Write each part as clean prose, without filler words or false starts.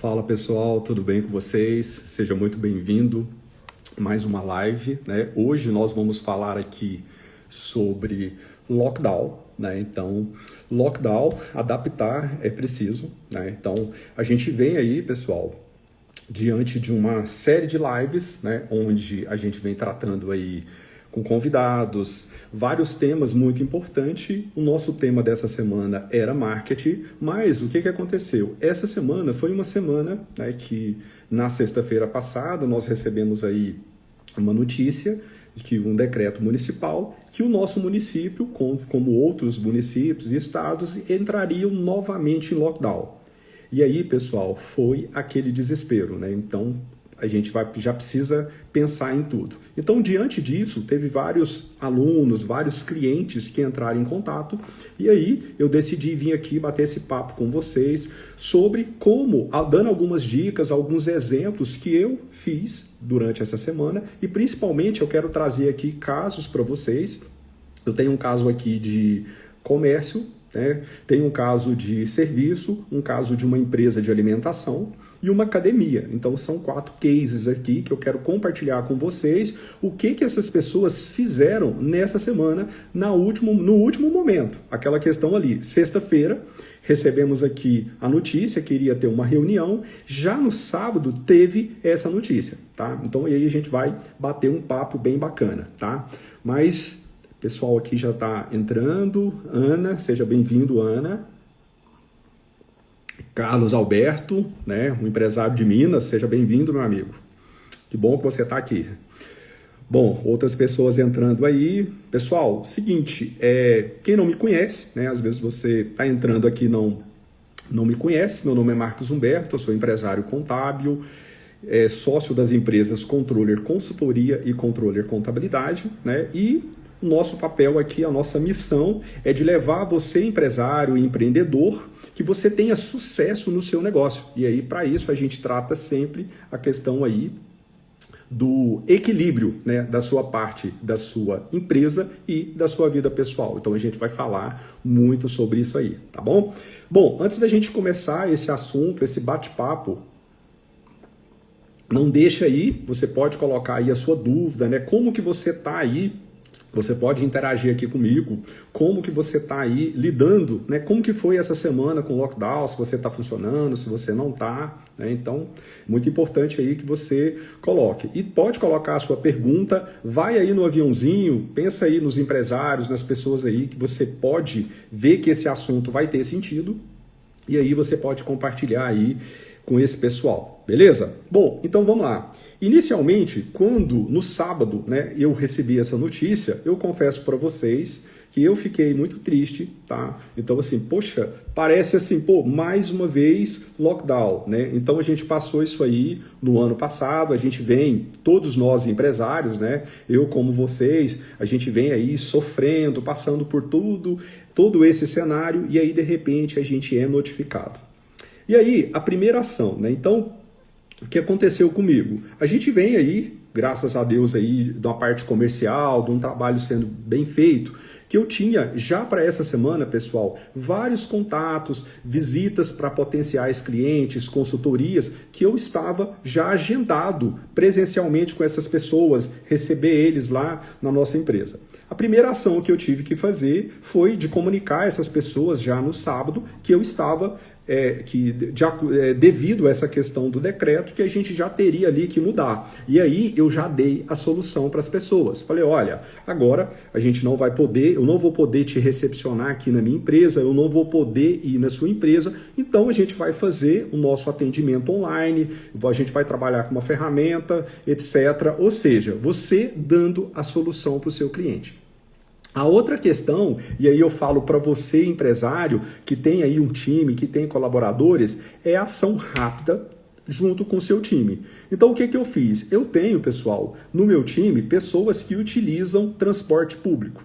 Fala pessoal, tudo bem com vocês? Seja muito bem-vindo a mais uma live, né? Hoje nós vamos falar aqui sobre lockdown, né? Então, lockdown, adaptar é preciso, né? Então, a gente vem aí, pessoal, diante de uma série de lives, né? Onde a gente vem tratando aí com convidados, vários temas muito importantes. O nosso tema dessa semana era marketing, mas o que aconteceu? Essa semana foi uma semana, né, que na sexta-feira passada nós recebemos aí uma notícia de que um decreto municipal que o nosso município, como outros municípios e estados, entrariam novamente em lockdown. E aí, pessoal, foi aquele desespero, né? Então, a gente já precisa pensar em tudo. Então, diante disso, teve vários alunos, vários clientes que entraram em contato, e aí eu decidi vir aqui bater esse papo com vocês sobre como, dando algumas dicas, alguns exemplos que eu fiz durante essa semana, e principalmente eu quero trazer aqui casos para vocês. Eu tenho um caso aqui de comércio, né? Tenho um caso de serviço, um caso de uma empresa de alimentação, e uma academia. Então são 4 cases aqui que eu quero compartilhar com vocês o que essas pessoas fizeram nessa semana no último momento. Aquela questão ali, sexta-feira, recebemos aqui a notícia que iria ter uma reunião, já no sábado teve essa notícia, tá? Então aí a gente vai bater um papo bem bacana, tá? Mas o pessoal aqui já está entrando. Ana, seja bem-vindo, Ana. Carlos Alberto, né, um empresário de Minas, seja bem-vindo, meu amigo. Que bom que você está aqui. Bom, outras pessoas entrando aí. Pessoal, seguinte, quem não me conhece, né, às vezes você está entrando aqui e não me conhece, meu nome é Marcos Humberto, eu sou empresário contábil, sócio das empresas Controller Consultoria e Controller Contabilidade, né, e o nosso papel aqui, a nossa missão é de levar você, empresário e empreendedor, que você tenha sucesso no seu negócio. E aí, para isso, a gente trata sempre a questão aí do equilíbrio, né, da sua parte, da sua empresa e da sua vida pessoal. Então, a gente vai falar muito sobre isso aí, tá bom? Bom, antes da gente começar esse assunto, esse bate-papo, não deixa aí, você pode colocar aí a sua dúvida, né? Como que você tá aí? Você pode interagir aqui comigo, como que você está aí lidando, né? Como que foi essa semana com o lockdown, se você está funcionando, se você não está, né? Então, muito importante aí que você coloque. E pode colocar a sua pergunta, vai aí no aviãozinho, pensa aí nos empresários, nas pessoas aí que você pode ver que esse assunto vai ter sentido, e aí você pode compartilhar aí com esse pessoal, beleza? Bom, então vamos lá. Inicialmente, quando no sábado, né, eu recebi essa notícia, eu confesso para vocês que eu fiquei muito triste, tá? Então assim, poxa, parece assim, pô, mais uma vez lockdown, né? Então a gente passou isso aí no ano passado, a gente vem, todos nós empresários, né? Eu como vocês, a gente vem aí sofrendo, passando por todo esse cenário, e aí de repente a gente é notificado. E aí, a primeira ação, né? Então, o que aconteceu comigo? A gente vem aí, graças a Deus, aí, de uma parte comercial, de um trabalho sendo bem feito, que eu tinha já para essa semana, pessoal, vários contatos, visitas para potenciais clientes, consultorias, que eu estava já agendado presencialmente com essas pessoas, receber eles lá na nossa empresa. A primeira ação que eu tive que fazer foi de comunicar a essas pessoas já no sábado que eu estava devido a essa questão do decreto, que a gente já teria ali que mudar. E aí eu já dei a solução para as pessoas. Falei, olha, agora a gente não vai poder, eu não vou poder te recepcionar aqui na minha empresa, eu não vou poder ir na sua empresa, então a gente vai fazer o nosso atendimento online, a gente vai trabalhar com uma ferramenta, etc. Ou seja, você dando a solução para o seu cliente. A outra questão, e aí eu falo para você, empresário, que tem aí um time, que tem colaboradores, é a ação rápida junto com o seu time. Então o que eu fiz? Eu tenho, pessoal, no meu time, pessoas que utilizam transporte público.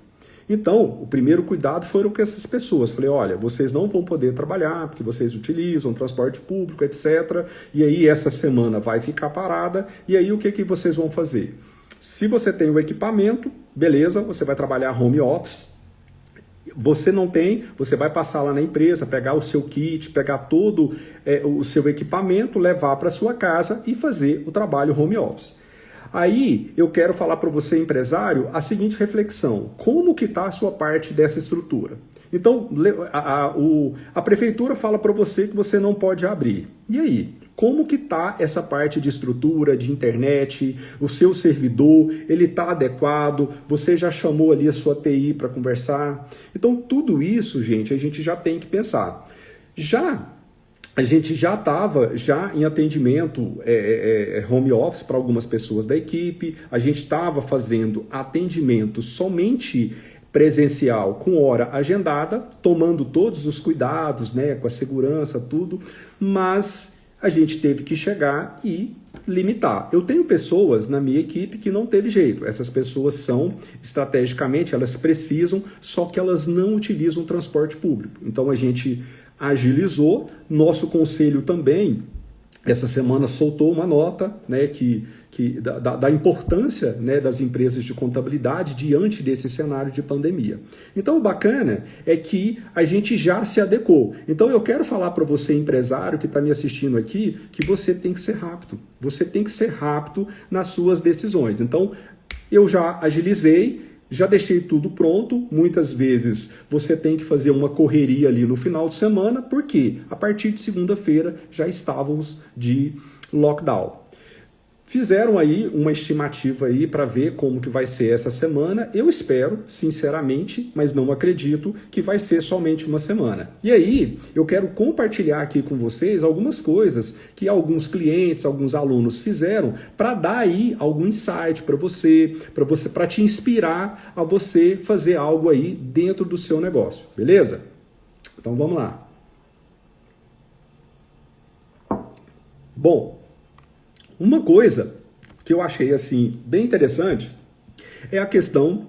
Então, o primeiro cuidado foram com essas pessoas. Falei, olha, vocês não vão poder trabalhar porque vocês utilizam transporte público, etc. E aí essa semana vai ficar parada, e aí o que vocês vão fazer? Se você tem o equipamento, beleza, você vai trabalhar home office. Você não tem, você vai passar lá na empresa, pegar o seu kit, pegar todo o seu equipamento, levar para sua casa e fazer o trabalho home office. Aí eu quero falar para você, empresário, a seguinte reflexão: como que está a sua parte dessa estrutura? Então, a prefeitura fala para você que você não pode abrir. E aí? Como que está essa parte de estrutura, de internet, o seu servidor, ele está adequado? Você já chamou ali a sua TI para conversar? Então, tudo isso, gente, a gente já tem que pensar. A gente já estava em atendimento home office para algumas pessoas da equipe, a gente estava fazendo atendimento somente presencial com hora agendada, tomando todos os cuidados, né, com a segurança, tudo, mas a gente teve que chegar e limitar. Eu tenho pessoas na minha equipe que não teve jeito. Essas pessoas são, estrategicamente, elas precisam, só que elas não utilizam transporte público. Então a gente agilizou. Nosso conselho também, essa semana, soltou uma nota, né, da importância, né, das empresas de contabilidade diante desse cenário de pandemia. Então o bacana é que a gente já se adequou. Então eu quero falar para você, empresário que está me assistindo aqui, que você tem que ser rápido. Você tem que ser rápido nas suas decisões. Então eu já agilizei, já deixei tudo pronto. Muitas vezes você tem que fazer uma correria ali no final de semana, porque a partir de segunda-feira já estávamos de lockdown. Fizeram aí uma estimativa aí para ver como que vai ser essa semana. Eu espero, sinceramente, mas não acredito que vai ser somente uma semana. E aí, eu quero compartilhar aqui com vocês algumas coisas que alguns clientes, alguns alunos fizeram para dar aí algum insight para te inspirar a você fazer algo aí dentro do seu negócio, beleza? Então vamos lá. Bom, uma coisa que eu achei assim bem interessante é a questão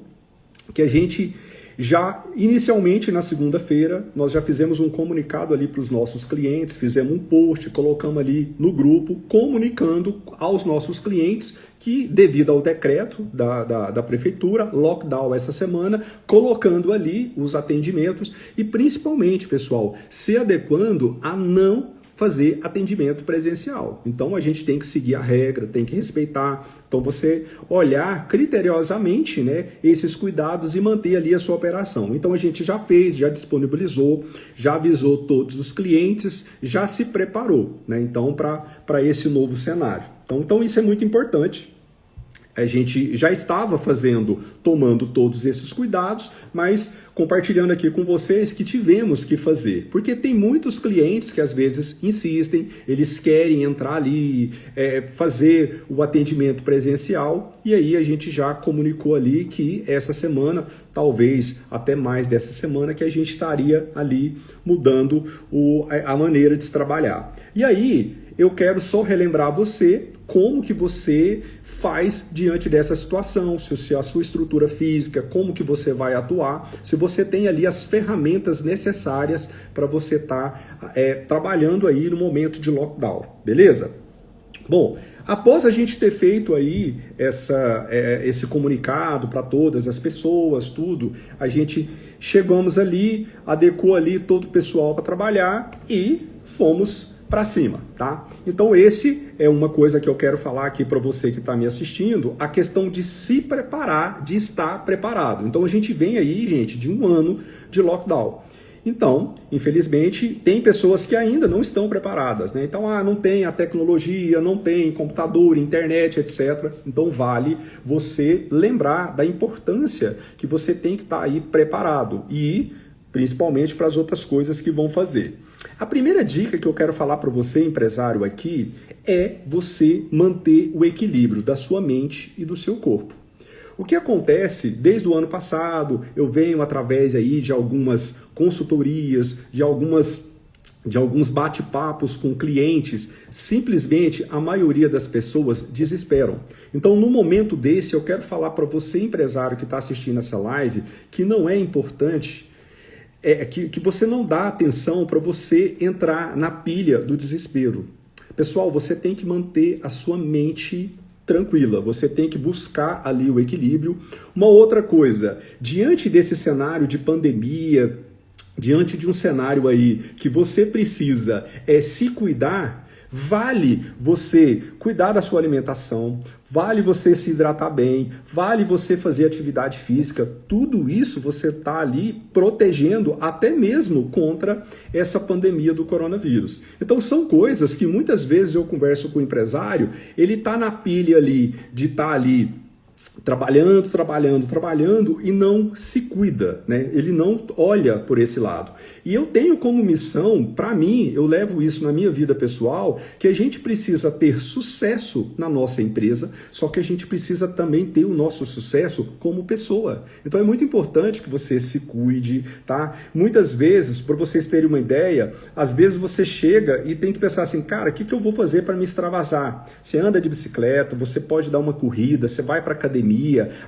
que a gente já inicialmente na segunda-feira nós já fizemos um comunicado ali para os nossos clientes, fizemos um post, colocamos ali no grupo comunicando aos nossos clientes que devido ao decreto da prefeitura, lockdown essa semana, colocando ali os atendimentos e principalmente, pessoal, se adequando a não fazer atendimento presencial. Então a gente tem que seguir a regra, tem que respeitar. Então você olhar criteriosamente, né, esses cuidados e manter ali a sua operação. Então a gente já fez, já disponibilizou, já avisou todos os clientes, já se preparou, né, então para esse novo cenário. Então isso é muito importante. A gente já estava tomando todos esses cuidados, mas compartilhando aqui com vocês que tivemos que fazer. Porque tem muitos clientes que às vezes insistem, eles querem entrar ali, fazer o atendimento presencial, e aí a gente já comunicou ali que essa semana, talvez até mais dessa semana, que a gente estaria ali mudando a maneira de se trabalhar. E aí eu quero só relembrar você como que você faz diante dessa situação, se a sua estrutura física, como que você vai atuar, se você tem ali as ferramentas necessárias para você estar trabalhando aí no momento de lockdown, beleza? Bom, após a gente ter feito aí esse comunicado para todas as pessoas, tudo, a gente chegamos ali, adequou ali todo o pessoal para trabalhar e fomos para cima, tá? Então esse é uma coisa que eu quero falar aqui para você que está me assistindo, a questão de se preparar, de estar preparado. Então a gente vem aí, gente, de um ano de lockdown. Então, infelizmente, tem pessoas que ainda não estão preparadas, né? Então, não tem a tecnologia, não tem computador, internet, etc. Então vale você lembrar da importância que você tem que estar aí preparado e principalmente para as outras coisas que vão fazer. A primeira dica que eu quero falar para você, empresário, aqui, é você manter o equilíbrio da sua mente e do seu corpo. O que acontece desde o ano passado, eu venho através aí de algumas consultorias, de alguns bate-papos com clientes, simplesmente a maioria das pessoas desesperam. Então, no momento desse, eu quero falar para você, empresário que está assistindo essa live, que não é importante, que você não dá atenção para você entrar na pilha do desespero. Pessoal, você tem que manter a sua mente tranquila, você tem que buscar ali o equilíbrio. Uma outra coisa, diante desse cenário de pandemia, diante de um cenário aí que você precisa se cuidar, vale você cuidar da sua alimentação, vale você se hidratar bem, vale você fazer atividade física, tudo isso você está ali protegendo até mesmo contra essa pandemia do coronavírus. Então são coisas que muitas vezes eu converso com o empresário, ele está na pilha ali de estar ali trabalhando e não se cuida, né? Ele não olha por esse lado. E eu tenho como missão, para mim, eu levo isso na minha vida pessoal, que a gente precisa ter sucesso na nossa empresa, só que a gente precisa também ter o nosso sucesso como pessoa. Então é muito importante que você se cuide, tá? Muitas vezes, para vocês terem uma ideia, às vezes você chega e tem que pensar assim, cara, o que eu vou fazer para me extravasar? Você anda de bicicleta, você pode dar uma corrida, você vai para academia,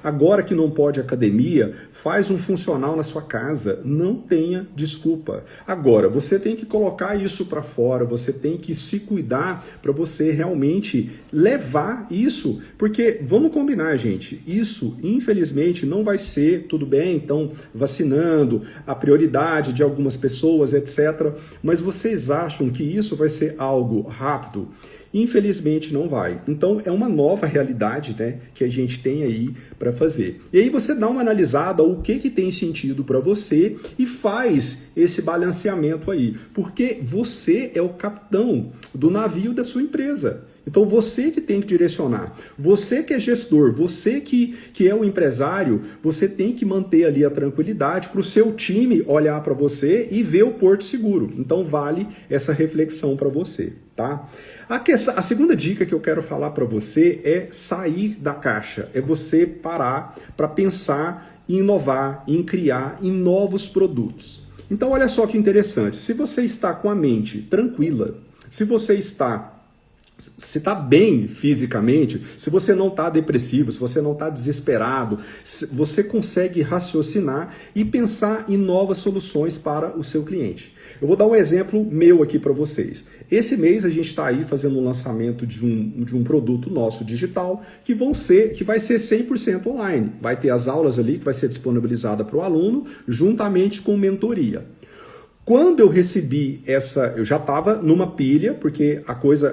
agora que não pode academia, faz um funcional na sua casa, não tenha desculpa. Agora, você tem que colocar isso para fora, você tem que se cuidar para você realmente levar isso, porque vamos combinar, gente, isso infelizmente não vai ser, tudo bem, então vacinando, a prioridade de algumas pessoas, etc. Mas vocês acham que isso vai ser algo rápido? Infelizmente não vai. Então é uma nova realidade, né, que a gente tem aí para fazer. E aí você dá uma analisada o que tem sentido para você e faz esse balanceamento aí, porque você é o capitão do navio da sua empresa. Então você que tem que direcionar, você que é gestor, você que é o empresário, você tem que manter ali a tranquilidade para o seu time olhar para você e ver o porto seguro. Então vale essa reflexão para você, tá? A segunda dica que eu quero falar para você é sair da caixa, é você parar para pensar em inovar, em criar em novos produtos. Então olha só que interessante, se você está com a mente tranquila, se você está bem fisicamente, se você não está depressivo, se você não está desesperado, você consegue raciocinar e pensar em novas soluções para o seu cliente. Eu vou dar um exemplo meu aqui para vocês. Esse mês a gente está aí fazendo um lançamento de um produto nosso digital que vai ser 100% online. Vai ter as aulas ali que vai ser disponibilizada para o aluno, juntamente com mentoria. Quando eu recebi eu já estava numa pilha, porque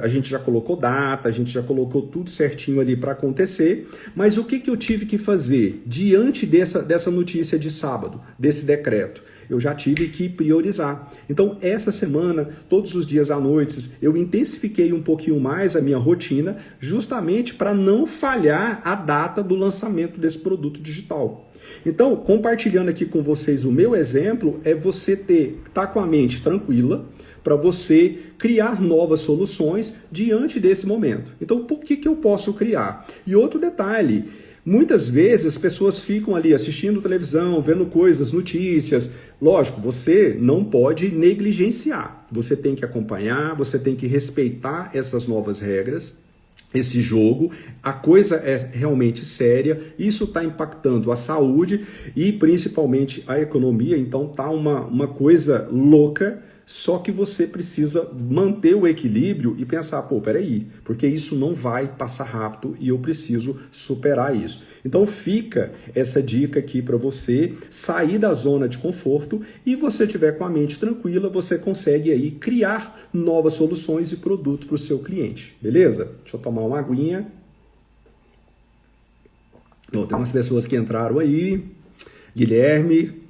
a gente já colocou data, a gente já colocou tudo certinho ali para acontecer, mas o que eu tive que fazer diante dessa notícia de sábado, desse decreto? Eu já tive que priorizar. Então, essa semana, todos os dias à noite, eu intensifiquei um pouquinho mais a minha rotina, justamente para não falhar a data do lançamento desse produto digital. Então, compartilhando aqui com vocês o meu exemplo, é você tá com a mente tranquila para você criar novas soluções diante desse momento. Então, por que eu posso criar? E outro detalhe, muitas vezes as pessoas ficam ali assistindo televisão, vendo coisas, notícias. Lógico, você não pode negligenciar. Você tem que acompanhar, você tem que respeitar essas novas regras. Esse jogo, a coisa é realmente séria, isso está impactando a saúde e principalmente a economia, então tá uma coisa louca, só que você precisa manter o equilíbrio e pensar, pô, peraí, porque isso não vai passar rápido e eu preciso superar isso. Então fica essa dica aqui para você sair da zona de conforto e você tiver com a mente tranquila, você consegue aí criar novas soluções e produto para o seu cliente, beleza? Deixa eu tomar uma aguinha. Bom, tem umas pessoas que entraram aí, Guilherme,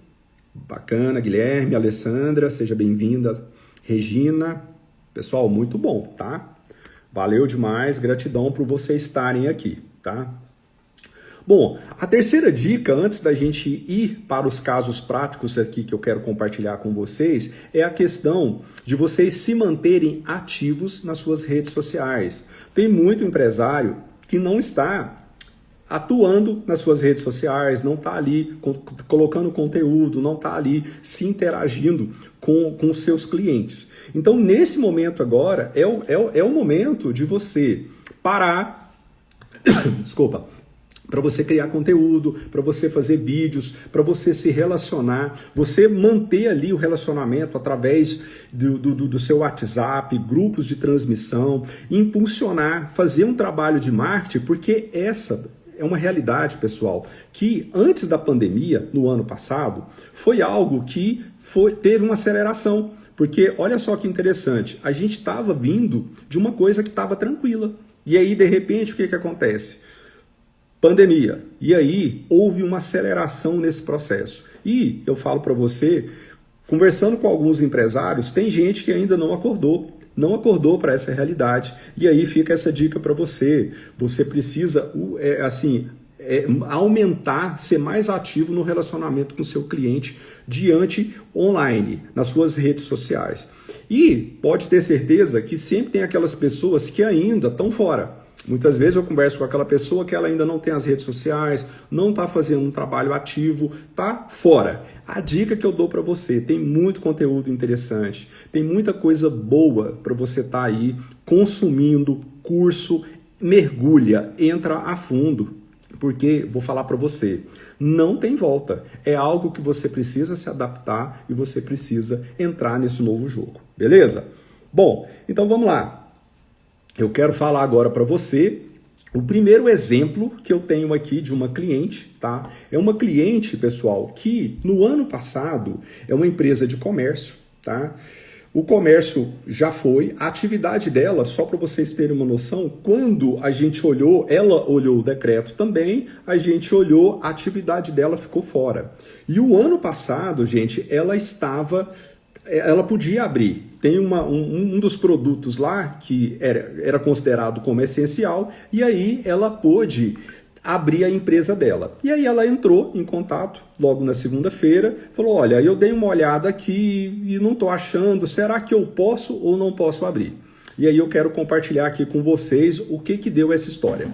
bacana, Guilherme, Alessandra, seja bem-vinda, Regina, pessoal, muito bom, tá? Valeu demais, gratidão por vocês estarem aqui, tá? Bom, a terceira dica, antes da gente ir para os casos práticos aqui que eu quero compartilhar com vocês, é a questão de vocês se manterem ativos nas suas redes sociais. Tem muito empresário que não está atuando nas suas redes sociais, não está ali colocando conteúdo, não está ali se interagindo com os seus clientes. Então, nesse momento agora, é o momento de você parar, desculpa, para você criar conteúdo, para você fazer vídeos, para você se relacionar, você manter ali o relacionamento através do seu WhatsApp, grupos de transmissão, impulsionar, fazer um trabalho de marketing, porque essa é uma realidade, pessoal, que antes da pandemia, no ano passado, foi algo que teve uma aceleração. Porque olha só que interessante, a gente estava vindo de uma coisa que estava tranquila. E aí, de repente, o que acontece? Pandemia. E aí houve uma aceleração nesse processo. E eu falo para você, conversando com alguns empresários, tem gente que ainda não acordou para essa realidade. E aí fica essa dica para você. Você precisa, aumentar, ser mais ativo no relacionamento com o seu cliente diante online, nas suas redes sociais. E pode ter certeza que sempre tem aquelas pessoas que ainda estão fora. Muitas vezes eu converso com aquela pessoa que ela ainda não tem as redes sociais, não está fazendo um trabalho ativo, está fora. A dica que eu dou para você, tem muito conteúdo interessante, tem muita coisa boa para você estar aí consumindo, curso, mergulha, entra a fundo, porque vou falar para você, não tem volta, é algo que você precisa se adaptar e você precisa entrar nesse novo jogo, beleza? Bom, então vamos lá. Eu quero falar agora para você o primeiro exemplo que eu tenho aqui de uma cliente, tá? É uma cliente, pessoal, que no ano passado é uma empresa de comércio, tá? O comércio já foi, a atividade dela, só para vocês terem uma noção, quando a gente olhou, ela olhou o decreto também, a gente olhou, a atividade dela ficou fora. E o ano passado, gente, ela podia abrir. Tem um dos produtos lá que era considerado como essencial, e aí ela pôde abrir a empresa dela. E aí ela entrou em contato logo na segunda-feira, falou, olha, eu dei uma olhada aqui e não estou achando, será que eu posso ou não posso abrir? E aí eu quero compartilhar aqui com vocês o que deu essa história.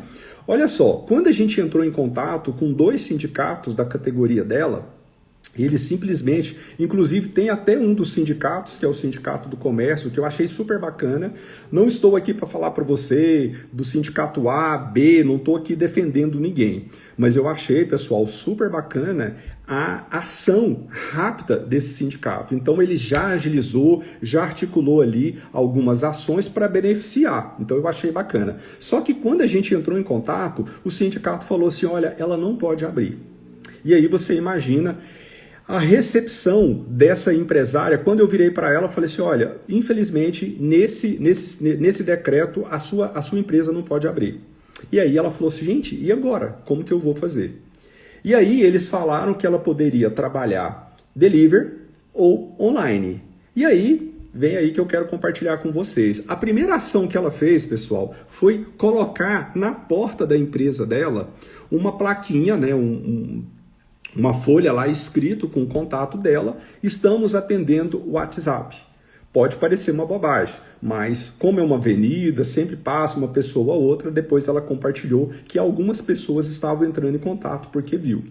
Olha só, quando a gente entrou em contato com 2 sindicatos da categoria dela, eles simplesmente, inclusive tem até um dos sindicatos, que é o Sindicato do Comércio, que eu achei super bacana. Não estou aqui para falar para você do sindicato A, B, não estou aqui defendendo ninguém. Mas eu achei, pessoal, super bacana a ação rápida desse sindicato. Então ele já agilizou, já articulou ali algumas ações para beneficiar. Então eu achei bacana. Só que quando a gente entrou em contato, o sindicato falou assim, olha, ela não pode abrir. E aí você imagina a recepção dessa empresária. Quando eu virei para ela, eu falei assim, olha, infelizmente, nesse decreto, a sua empresa não pode abrir. E aí ela falou assim, gente, e agora? Como que eu vou fazer? E aí eles falaram que ela poderia trabalhar delivery ou online. E aí, vem aí que eu quero compartilhar com vocês. A primeira ação que ela fez, pessoal, foi colocar na porta da empresa dela uma plaquinha, né, uma folha lá escrito com o contato dela, estamos atendendo o WhatsApp. Pode parecer uma bobagem, mas como é uma avenida, sempre passa uma pessoa ou outra, depois ela compartilhou que algumas pessoas estavam entrando em contato porque viu.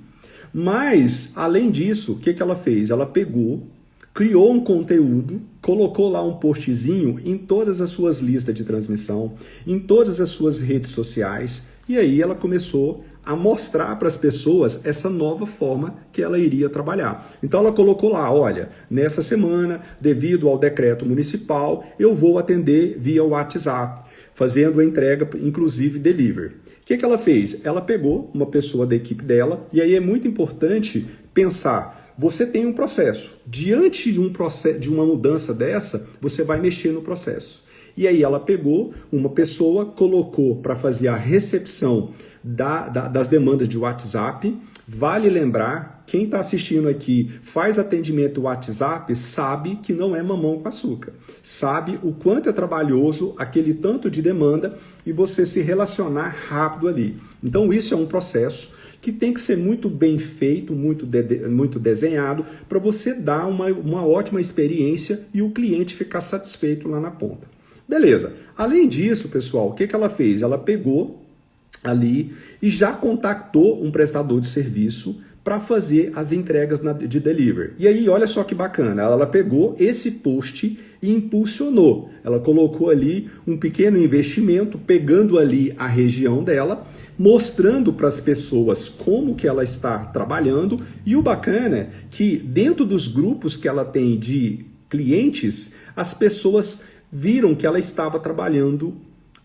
Mas, além disso, o que ela fez? Ela pegou, criou um conteúdo, colocou lá um postzinho em todas as suas listas de transmissão, em todas as suas redes sociais, e aí ela começou a mostrar para as pessoas essa nova forma que ela iria trabalhar. Então ela colocou lá, olha, nessa semana, devido ao decreto municipal, eu vou atender via WhatsApp, fazendo a entrega, inclusive delivery. O que ela fez? Ela pegou uma pessoa da equipe dela, e aí é muito importante pensar, você tem um processo, diante de uma mudança dessa, você vai mexer no processo. E aí ela pegou uma pessoa, colocou para fazer a recepção das demandas de WhatsApp. Vale lembrar, quem está assistindo aqui faz atendimento WhatsApp, sabe que não é mamão com açúcar. Sabe o quanto é trabalhoso aquele tanto de demanda e você se relacionar rápido ali. Então isso é um processo que tem que ser muito bem feito, muito desenhado, para você dar uma ótima experiência e o cliente ficar satisfeito lá na ponta. Beleza. Além disso, pessoal, o que ela fez? Ela pegou ali e já contactou um prestador de serviço para fazer as entregas de delivery. E aí, olha só que bacana, ela pegou esse post e impulsionou. Ela colocou ali um pequeno investimento, pegando ali a região dela, mostrando para as pessoas como que ela está trabalhando, e o bacana é que dentro dos grupos que ela tem de clientes, as pessoas viram que ela estava trabalhando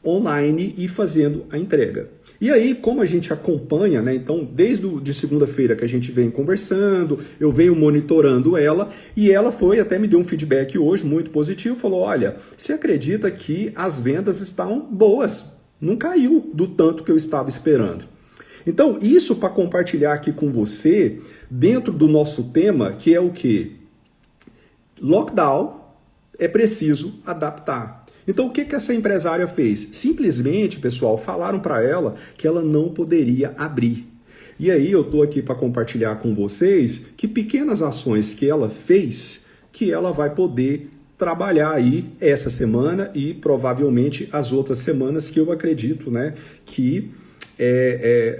online e fazendo a entrega. E aí, como a gente acompanha, né? Então, desde de segunda-feira que a gente vem conversando, eu venho monitorando ela, e ela até me deu um feedback hoje muito positivo, falou, olha, você acredita que as vendas estão boas, não caiu do tanto que eu estava esperando. Então, isso para compartilhar aqui com você, dentro do nosso tema, que é o quê? Lockdown, é preciso adaptar. Então, o que essa empresária fez? Simplesmente, pessoal, falaram para ela que ela não poderia abrir. E aí, eu estou aqui para compartilhar com vocês que pequenas ações que ela fez, que ela vai poder trabalhar aí essa semana e provavelmente as outras semanas, que eu acredito, né, que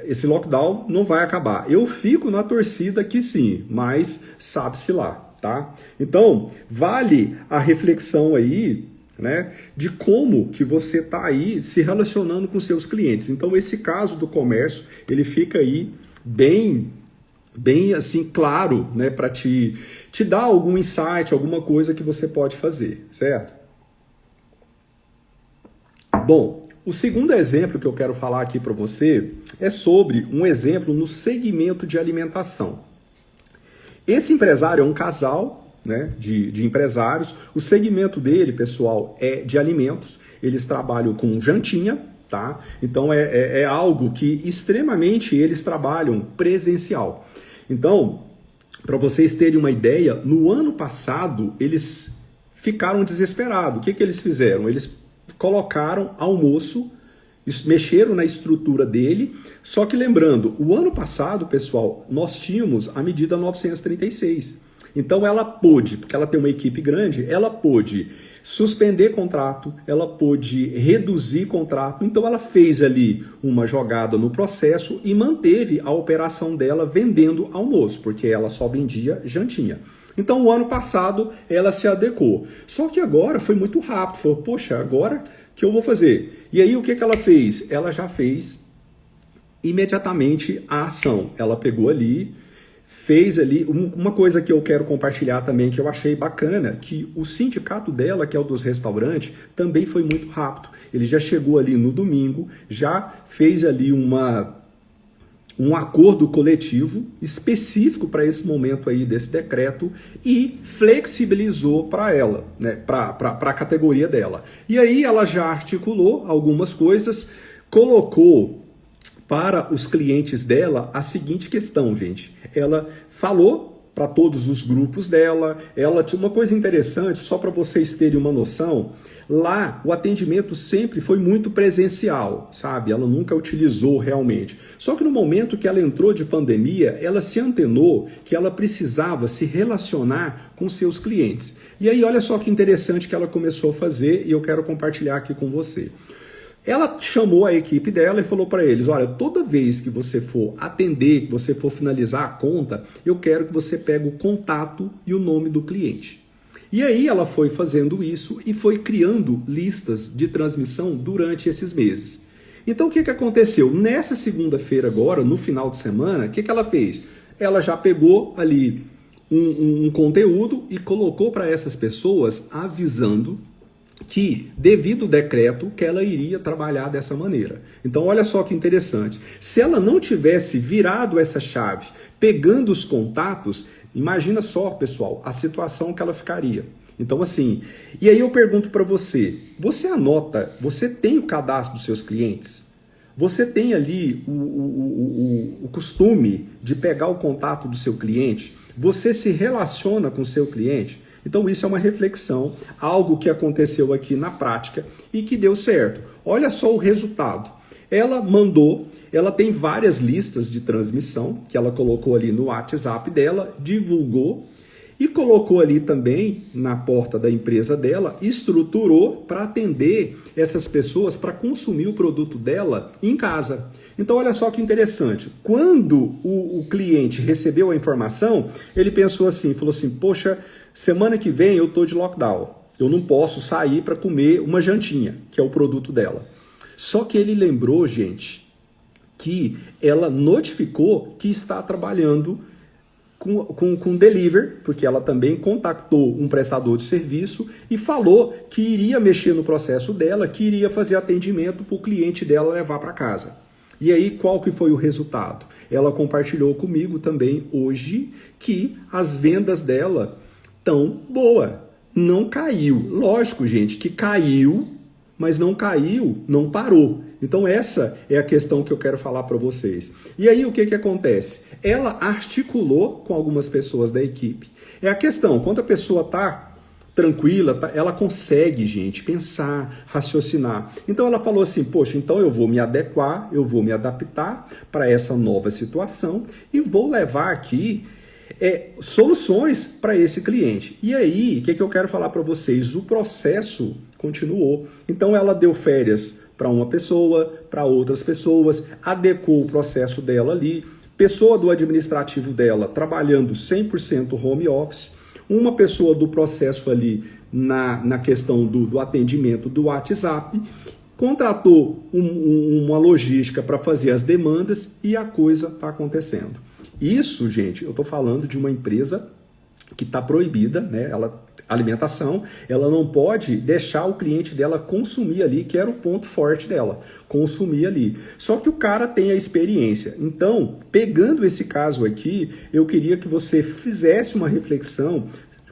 esse lockdown não vai acabar. Eu fico na torcida que sim, mas sabe-se lá, tá? Então, vale a reflexão aí, né, de como que você está aí se relacionando com seus clientes. Então, esse caso do comércio, ele fica aí bem assim, claro, né, para te dar algum insight, alguma coisa que você pode fazer, certo? Bom, o segundo exemplo que eu quero falar aqui para você é sobre um exemplo no segmento de alimentação. Esse empresário é um casal, né, de empresários. O segmento dele, pessoal, é de alimentos. Eles trabalham com jantinha, tá? Então é algo que extremamente eles trabalham presencial. Então, para vocês terem uma ideia, no ano passado eles ficaram desesperados. O que eles fizeram? Eles colocaram almoço, mexeram na estrutura dele, só que lembrando, o ano passado, pessoal, nós tínhamos a medida 936. Então ela pôde, porque ela tem uma equipe grande, ela pôde suspender contrato, ela pôde reduzir contrato. Então ela fez ali uma jogada no processo e manteve a operação dela vendendo almoço, porque ela só vendia jantinha. Então o ano passado ela se adequou. Só que agora foi muito rápido, falou, poxa, agora que eu vou fazer? E aí o que ela fez? Ela já fez imediatamente a ação. Ela pegou ali, fez ali, uma coisa que eu quero compartilhar também, que eu achei bacana, que o sindicato dela, que é o dos restaurantes, também foi muito rápido. Ele já chegou ali no domingo, já fez ali um acordo coletivo específico para esse momento aí desse decreto e flexibilizou para ela, né, para a categoria dela. E aí ela já articulou algumas coisas, colocou para os clientes dela a seguinte questão, gente. Ela falou para todos os grupos dela, ela tinha uma coisa interessante, só para vocês terem uma noção, lá o atendimento sempre foi muito presencial, sabe? Ela nunca utilizou realmente. Só que no momento que ela entrou de pandemia, ela se antenou que ela precisava se relacionar com seus clientes. E aí olha só que interessante que ela começou a fazer e eu quero compartilhar aqui com você. Ela chamou a equipe dela e falou para eles, olha, toda vez que você for atender, que você for finalizar a conta, eu quero que você pegue o contato e o nome do cliente. E aí ela foi fazendo isso e foi criando listas de transmissão durante esses meses. Então o que aconteceu? Nessa segunda-feira agora, no final de semana, o que ela fez? Ela já pegou ali um conteúdo e colocou para essas pessoas avisando que, devido ao decreto, que ela iria trabalhar dessa maneira. Então, olha só que interessante. Se ela não tivesse virado essa chave, pegando os contatos, imagina só, pessoal, a situação que ela ficaria. Então, assim, e aí eu pergunto para você, você anota, você tem o cadastro dos seus clientes? Você tem ali o costume de pegar o contato do seu cliente? Você se relaciona com o seu cliente? Então isso é uma reflexão, algo que aconteceu aqui na prática e que deu certo. Olha só o resultado. Ela mandou, ela tem várias listas de transmissão que ela colocou ali no WhatsApp dela, divulgou e colocou ali também na porta da empresa dela, estruturou para atender essas pessoas para consumir o produto dela em casa. Então olha só que interessante, quando o cliente recebeu a informação, ele pensou assim, falou assim, poxa, semana que vem eu estou de lockdown. Eu não posso sair para comer uma jantinha, que é o produto dela. Só que ele lembrou, gente, que ela notificou que está trabalhando com delivery, porque ela também contactou um prestador de serviço e falou que iria mexer no processo dela, que iria fazer atendimento para o cliente dela levar para casa. E aí, qual que foi o resultado? Ela compartilhou comigo também hoje que as vendas dela estão boas. Não caiu. Lógico, gente, que caiu, mas não caiu, não parou. Então essa é a questão que eu quero falar para vocês. E aí o que acontece? Ela articulou com algumas pessoas da equipe. É a questão, quando a pessoa está tranquila, ela consegue, gente, pensar, raciocinar. Então ela falou assim, poxa, então eu vou me adequar, eu vou me adaptar para essa nova situação e vou levar aqui soluções para esse cliente. E aí, o que eu quero falar para vocês? O processo continuou. Então ela deu férias para uma pessoa, para outras pessoas, adequou o processo dela ali, pessoa do administrativo dela trabalhando 100% home office, uma pessoa do processo ali na questão do atendimento do WhatsApp, contratou uma logística para fazer as demandas e a coisa está acontecendo. Isso, gente, eu estou falando de uma empresa que está proibida, né? Alimentação, ela não pode deixar o cliente dela consumir ali, que era o ponto forte dela, consumir ali. Só que o cara tem a experiência. Então, pegando esse caso aqui, eu queria que você fizesse uma reflexão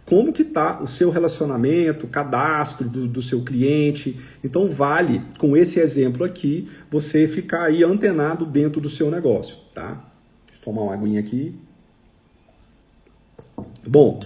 como que está o seu relacionamento, o cadastro do seu cliente. Então, vale, com esse exemplo aqui, você ficar aí antenado dentro do seu negócio, tá? Deixa eu tomar uma aguinha aqui. Bom,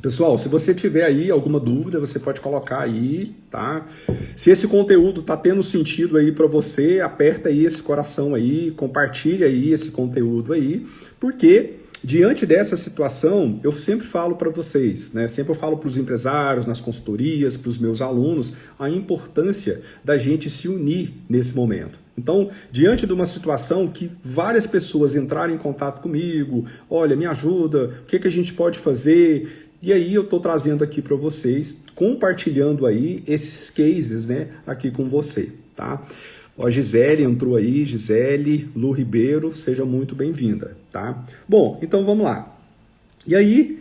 pessoal, se você tiver aí alguma dúvida, você pode colocar aí, tá? Se esse conteúdo tá tendo sentido aí para você, aperta aí esse coração aí, compartilha aí esse conteúdo aí, porque diante dessa situação, eu sempre falo para vocês, né? Sempre eu falo para os empresários, nas consultorias, para os meus alunos, a importância da gente se unir nesse momento. Então, diante de uma situação que várias pessoas entraram em contato comigo, olha, me ajuda, o que a gente pode fazer? E aí eu estou trazendo aqui para vocês, compartilhando aí esses cases, né, aqui com você, tá? Ó, a Gisele entrou aí, Gisele, Lu Ribeiro, seja muito bem-vinda, tá? Bom, então vamos lá. E aí,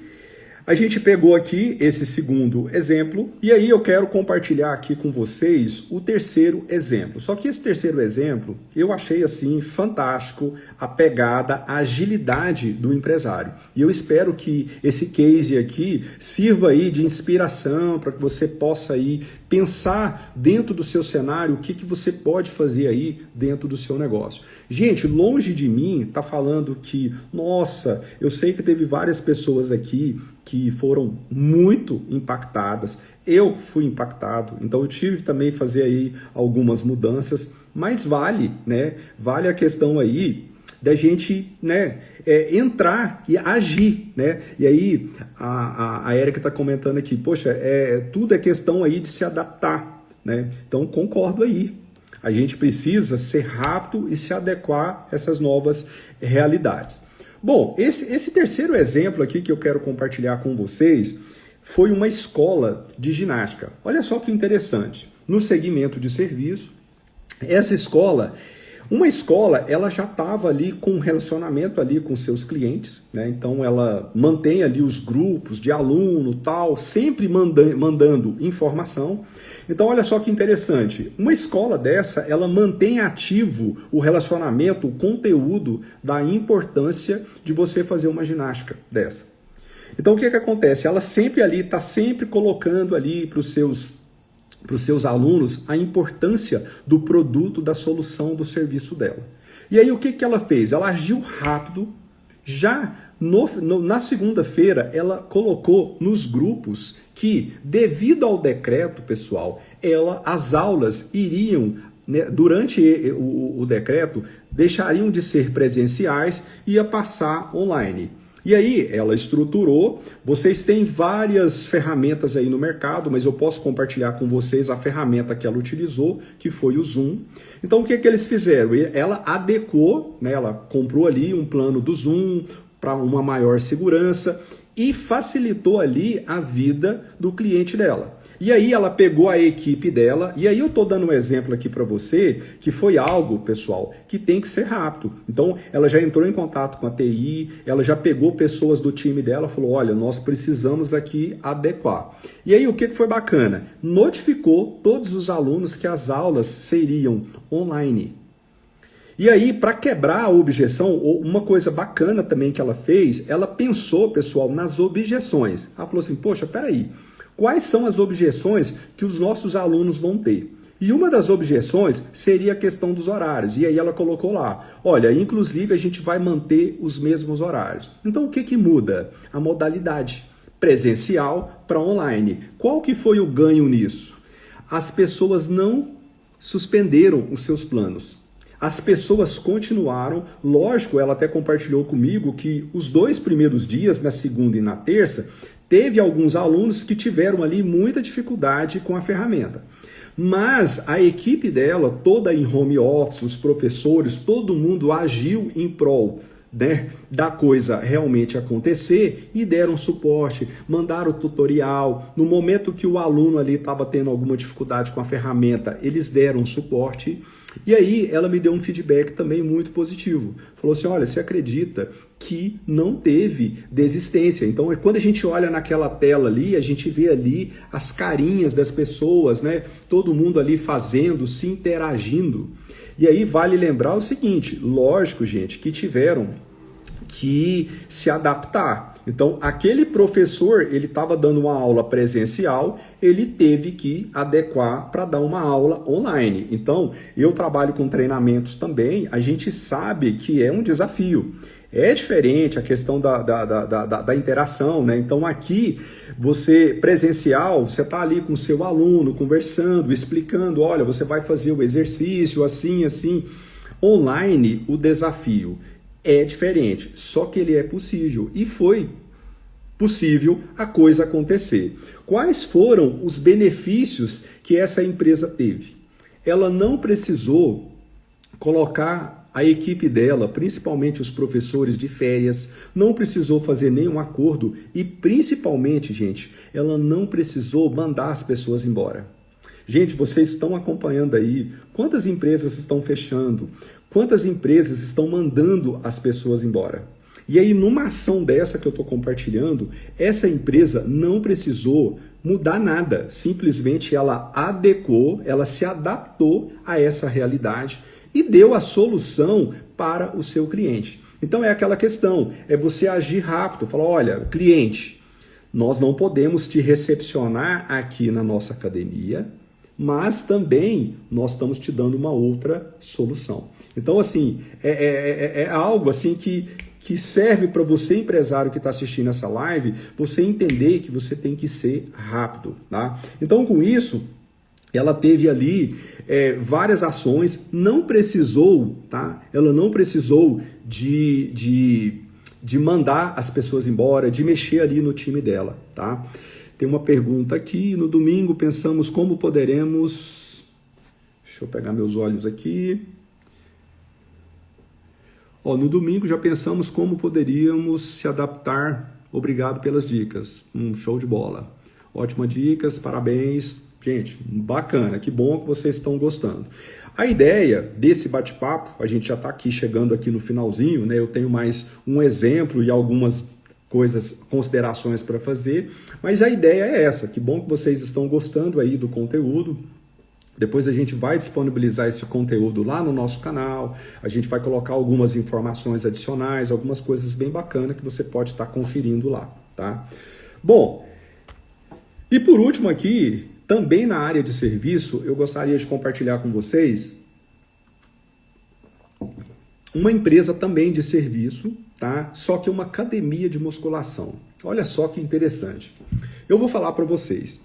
a gente pegou aqui esse segundo exemplo, e aí eu quero compartilhar aqui com vocês o terceiro exemplo. Só que esse terceiro exemplo, eu achei assim fantástico a pegada, a agilidade do empresário. E eu espero que esse case aqui sirva aí de inspiração para que você possa aí pensar dentro do seu cenário o que você pode fazer aí dentro do seu negócio. Gente, longe de mim tá falando que, nossa, eu sei que teve várias pessoas aqui que foram muito impactadas. Eu fui impactado, então eu tive que também fazer aí algumas mudanças, mas vale, né? Vale a questão aí da gente, né, entrar e agir, né? E aí a Érica está comentando aqui, poxa, tudo é questão aí de se adaptar, né? Então concordo aí. A gente precisa ser rápido e se adequar a essas novas realidades. Bom, esse terceiro exemplo aqui que eu quero compartilhar com vocês foi uma escola de ginástica. Olha só que interessante. No segmento de serviço, essa escola, uma escola, ela já estava ali com um relacionamento ali com seus clientes, né? Então ela mantém ali os grupos de aluno, tal, sempre mandando informação. Então olha só que interessante, uma escola dessa, ela mantém ativo o relacionamento, o conteúdo da importância de você fazer uma ginástica dessa. Então o que acontece? Ela sempre ali, está sempre colocando ali para os seus alunos a importância do produto, da solução, do serviço dela. E aí o que ela fez? Ela agiu rápido, já na segunda-feira ela colocou nos grupos que, devido ao decreto, pessoal, as aulas iriam, né, durante o decreto, deixariam de ser presenciais e ia passar online. E aí ela estruturou, vocês têm várias ferramentas aí no mercado, mas eu posso compartilhar com vocês a ferramenta que ela utilizou, que foi o Zoom. Então o que eles fizeram? Ela adequou, né, ela comprou ali um plano do Zoom para uma maior segurança e facilitou ali a vida do cliente dela. E aí ela pegou a equipe dela, e aí eu estou dando um exemplo aqui para você, que foi algo, pessoal, que tem que ser rápido. Então, ela já entrou em contato com a TI, ela já pegou pessoas do time dela, falou, olha, nós precisamos aqui adequar. E aí o que foi bacana? Notificou todos os alunos que as aulas seriam online. E aí, para quebrar a objeção, uma coisa bacana também que ela fez, ela pensou, pessoal, nas objeções. Ela falou assim, poxa, peraí, quais são as objeções que os nossos alunos vão ter? E uma das objeções seria a questão dos horários. E aí ela colocou lá, olha, inclusive a gente vai manter os mesmos horários. Então o que que muda? A modalidade presencial para online. Qual que foi o ganho nisso? As pessoas não suspenderam os seus planos. As pessoas continuaram, lógico, ela até compartilhou comigo que os 2 primeiros dias, na segunda e na terça, teve alguns alunos que tiveram ali muita dificuldade com a ferramenta. Mas a equipe dela, toda em home office, os professores, todo mundo agiu em prol, né, da coisa realmente acontecer e deram suporte, mandaram tutorial. No momento que o aluno ali estava tendo alguma dificuldade com a ferramenta, eles deram suporte. E aí ela me deu um feedback também muito positivo. Falou assim, olha, você acredita que não teve desistência? Então, quando a gente olha naquela tela ali, a gente vê ali as carinhas das pessoas, né? Todo mundo ali fazendo, se interagindo. E aí vale lembrar o seguinte, lógico, gente, que tiveram que se adaptar. Então, aquele professor, ele estava dando uma aula presencial, ele teve que adequar para dar uma aula online. Então, eu trabalho com treinamentos também, a gente sabe que é um desafio. É diferente a questão da interação, né? Então, aqui, você presencial, você está ali com o seu aluno, conversando, explicando, olha, você vai fazer o exercício assim, assim. Online, o desafio é diferente, só que ele é possível e foi possível a coisa acontecer. Quais foram os benefícios que essa empresa teve? Ela não precisou colocar a equipe dela, principalmente os professores, de férias, não precisou fazer nenhum acordo e principalmente, gente, ela não precisou mandar as pessoas embora. Gente, vocês estão acompanhando aí quantas empresas estão fechando, quantas empresas estão mandando as pessoas embora. E aí, numa ação dessa que eu estou compartilhando, essa empresa não precisou mudar nada. Simplesmente ela adequou, ela se adaptou a essa realidade e deu a solução para o seu cliente. Então é aquela questão, é você agir rápido, falar, olha, cliente, nós não podemos te recepcionar aqui na nossa academia, mas também nós estamos te dando uma outra solução. Então, assim, é algo assim que serve para você, empresário que está assistindo essa live, você entender que você tem que ser rápido, tá? Então, com isso, ela teve ali várias ações, não precisou, tá? Ela não precisou de mandar as pessoas embora, de mexer ali no time dela, tá? Tem uma pergunta aqui, no domingo pensamos como poderemos... Deixa eu pegar meus olhos aqui... no domingo já pensamos como poderíamos se adaptar. Obrigado pelas dicas. Show de bola. Ótimas dicas, parabéns. Gente, bacana, que bom que vocês estão gostando. A ideia desse bate-papo, a gente já está aqui chegando aqui no finalzinho, né? Eu tenho mais um exemplo e algumas coisas, considerações para fazer, mas a ideia é essa. Que bom que vocês estão gostando aí do conteúdo. Depois a gente vai disponibilizar esse conteúdo lá no nosso canal, a gente vai colocar algumas informações adicionais, algumas coisas bem bacanas que você pode estar conferindo lá, tá? Bom, e por último aqui, também na área de serviço, eu gostaria de compartilhar com vocês uma empresa também de serviço, tá? Só que uma academia de musculação. Olha só que interessante. Eu vou falar para vocês.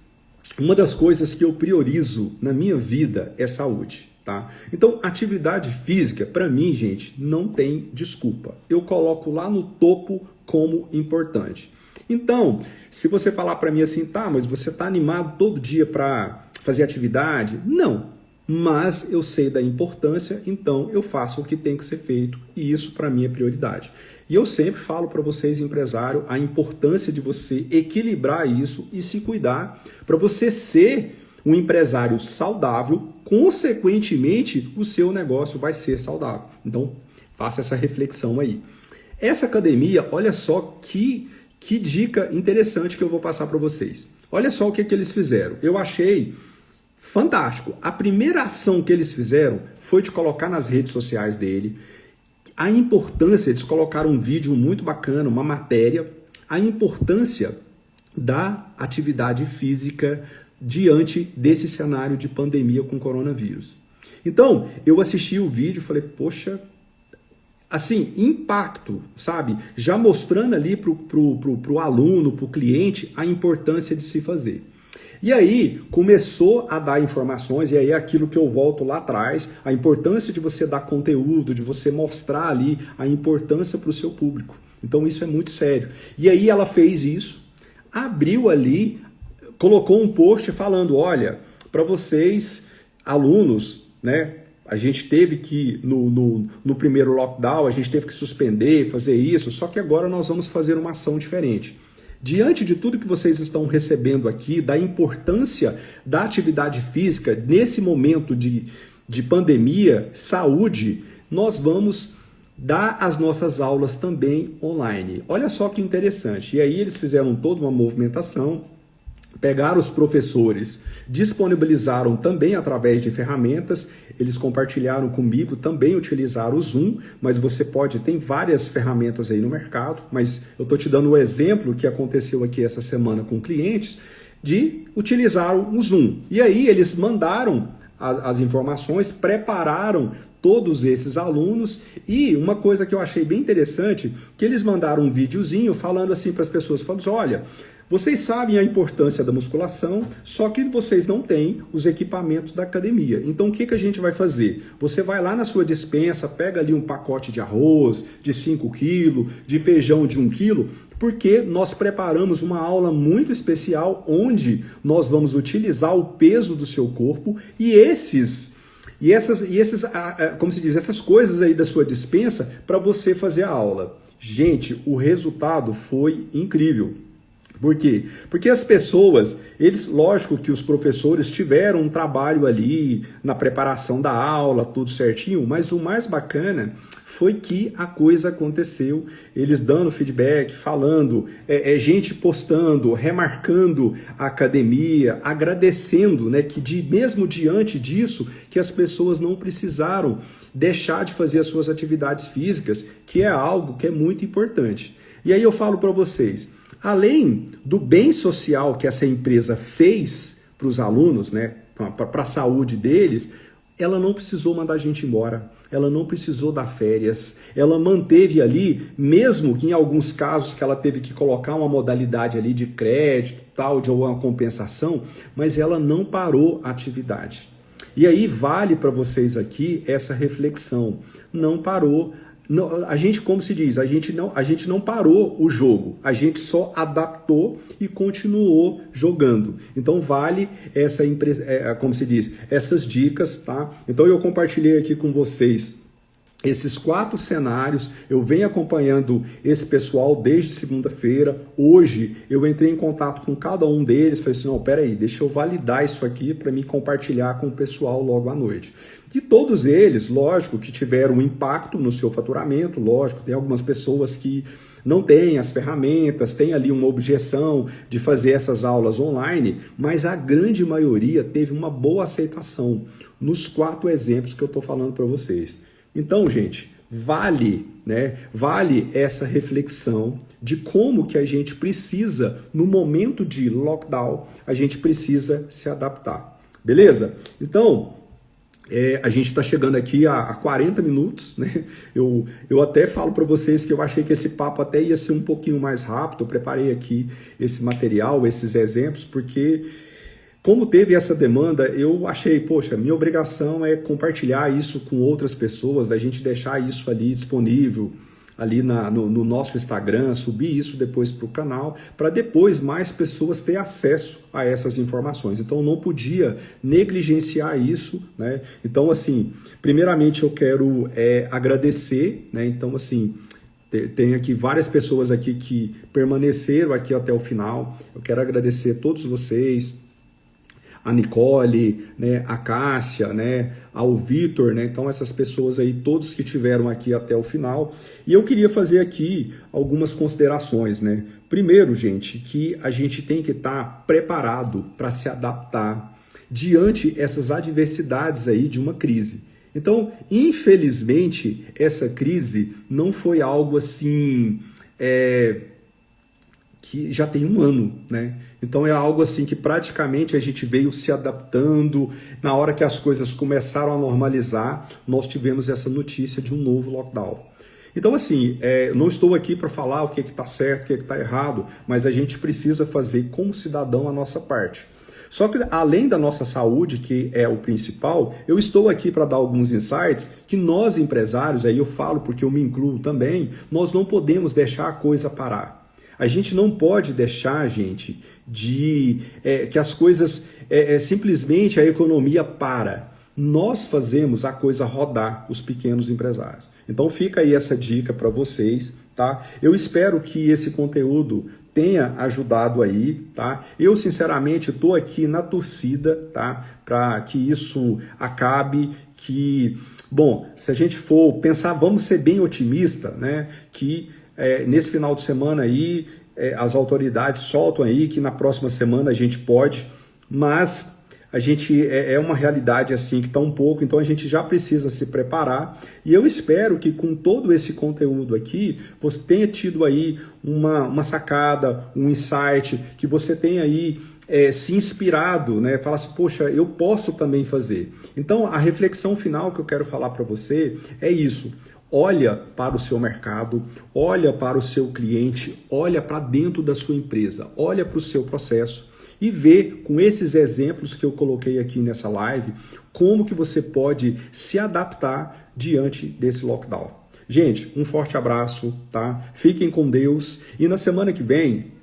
Uma das coisas que eu priorizo na minha vida é saúde, tá? Então, atividade física, para mim, gente, não tem desculpa. Eu coloco lá no topo como importante. Então, se você falar para mim assim, tá, mas você tá animado todo dia para fazer atividade? Não, mas eu sei da importância, então eu faço o que tem que ser feito e isso para mim é prioridade. E eu sempre falo para vocês, empresário, a importância de você equilibrar isso e se cuidar para você ser um empresário saudável, consequentemente, o seu negócio vai ser saudável. Então, faça essa reflexão aí. Essa academia, olha só que dica interessante que eu vou passar para vocês. Olha só o que eles fizeram. Eu achei fantástico. A primeira ação que eles fizeram foi de colocar nas redes sociais dele a importância, eles colocaram um vídeo muito bacana, uma matéria, a importância da atividade física diante desse cenário de pandemia com coronavírus. Então, eu assisti o vídeo e falei, poxa, assim, impacto, sabe? Já mostrando ali pro aluno, pro cliente, a importância de se fazer. E aí, começou a dar informações, e aí é aquilo que eu volto lá atrás, a importância de você dar conteúdo, de você mostrar ali a importância para o seu público. Então, isso é muito sério. E aí, ela fez isso, abriu ali, colocou um post falando, olha, para vocês, alunos, né? A gente teve que, no primeiro lockdown, a gente teve que suspender, fazer isso, só que agora nós vamos fazer uma ação diferente. Diante de tudo que vocês estão recebendo aqui, da importância da atividade física nesse momento de pandemia, saúde, nós vamos dar as nossas aulas também online. Olha só que interessante. E aí eles fizeram toda uma movimentação, pegaram os professores, disponibilizaram também através de ferramentas, eles compartilharam comigo, também utilizaram o Zoom, mas você tem várias ferramentas aí no mercado, mas eu estou te dando o exemplo que aconteceu aqui essa semana com clientes, de utilizar o Zoom. E aí eles mandaram as informações, prepararam todos esses alunos, e uma coisa que eu achei bem interessante, que eles mandaram um videozinho falando assim para as pessoas, falando, olha, vocês sabem a importância da musculação, só que vocês não têm os equipamentos da academia. Então o que a gente vai fazer? Você vai lá na sua despensa, pega ali um pacote de arroz de 5 kg, de feijão de 1 kg, porque nós preparamos uma aula muito especial onde nós vamos utilizar o peso do seu corpo e como se diz, essas coisas aí da sua despensa para você fazer a aula. Gente, o resultado foi incrível. Por quê? Porque as pessoas, lógico que os professores tiveram um trabalho ali na preparação da aula, tudo certinho, mas o mais bacana foi que a coisa aconteceu, eles dando feedback, falando, gente postando, remarcando a academia, agradecendo, né, que mesmo diante disso, que as pessoas não precisaram deixar de fazer as suas atividades físicas, que é algo que é muito importante. E aí eu falo para vocês, além do bem social que essa empresa fez para os alunos, né, para a saúde deles, ela não precisou mandar a gente embora, ela não precisou dar férias, ela manteve ali, mesmo que em alguns casos que ela teve que colocar uma modalidade ali de crédito, tal, de alguma compensação, mas ela não parou a atividade. E aí vale para vocês aqui essa reflexão, não parou. Não, a gente, como se diz, a gente não parou o jogo, a gente só adaptou e continuou jogando. Então vale como se diz, essas dicas, tá? Então eu compartilhei aqui com vocês esses 4 cenários, eu venho acompanhando esse pessoal desde segunda-feira. Hoje eu entrei em contato com cada um deles, falei assim, não, peraí, deixa eu validar isso aqui para me compartilhar com o pessoal logo à noite. E todos eles, lógico, que tiveram um impacto no seu faturamento, lógico, tem algumas pessoas que não têm as ferramentas, tem ali uma objeção de fazer essas aulas online, mas a grande maioria teve uma boa aceitação nos 4 exemplos que eu estou falando para vocês. Então, gente, vale essa reflexão de como que a gente precisa, no momento de lockdown, a gente precisa se adaptar, beleza? Então, a gente está chegando aqui a 40 minutos, né? Eu até falo para vocês que eu achei que esse papo até ia ser um pouquinho mais rápido, eu preparei aqui esse material, esses exemplos, porque como teve essa demanda, eu achei, poxa, minha obrigação é compartilhar isso com outras pessoas, da gente deixar isso ali disponível, ali no nosso Instagram, subir isso depois para o canal, para depois mais pessoas terem acesso a essas informações. Então, não podia negligenciar isso, né? Então, assim, primeiramente eu quero agradecer, né? Então, assim, Tem aqui várias pessoas aqui que permaneceram aqui até o final. Eu quero agradecer a todos vocês, a Nicole, né, a Cássia, né, ao Vitor, né, então essas pessoas aí, todos que tiveram aqui até o final. E eu queria fazer aqui algumas considerações, né. Primeiro, gente, que a gente tem que estar preparado para se adaptar diante essas adversidades aí de uma crise. Então, infelizmente, essa crise não foi algo assim, que já tem um ano, né? Então é algo assim que praticamente a gente veio se adaptando. Na hora que as coisas começaram a normalizar, nós tivemos essa notícia de um novo lockdown. Então assim, não estou aqui para falar o que está certo, o que está errado, mas a gente precisa fazer como cidadão a nossa parte. Só que além da nossa saúde, que é o principal, eu estou aqui para dar alguns insights que nós empresários, aí eu falo porque eu me incluo também, nós não podemos deixar a coisa parar. A gente não pode deixar, gente, que as coisas, simplesmente a economia para. Nós fazemos a coisa rodar, os pequenos empresários. Então fica aí essa dica para vocês, tá? Eu espero que esse conteúdo tenha ajudado aí, tá? Eu, sinceramente, estou aqui na torcida, tá? Para que isso acabe, bom, se a gente for pensar, vamos ser bem otimista, né? Que nesse final de semana aí, as autoridades soltam aí que na próxima semana a gente pode, mas a gente é uma realidade assim que está um pouco, então a gente já precisa se preparar. E eu espero que com todo esse conteúdo aqui, você tenha tido aí uma sacada, um insight, que você tenha aí se inspirado, né? Falar assim, poxa, eu posso também fazer. Então a reflexão final que eu quero falar para você é isso. Olha para o seu mercado, olha para o seu cliente, olha para dentro da sua empresa, olha para o seu processo e vê com esses exemplos que eu coloquei aqui nessa live, como que você pode se adaptar diante desse lockdown. Gente, um forte abraço, tá? Fiquem com Deus e na semana que vem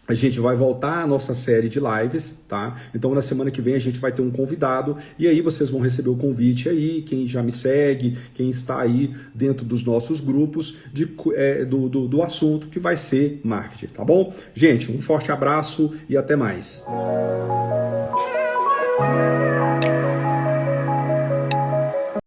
a gente vai voltar à nossa série de lives, tá? Então na semana que vem a gente vai ter um convidado e aí vocês vão receber o convite aí, quem já me segue, quem está aí dentro dos nossos grupos do assunto que vai ser marketing, tá bom? Gente, um forte abraço e até mais.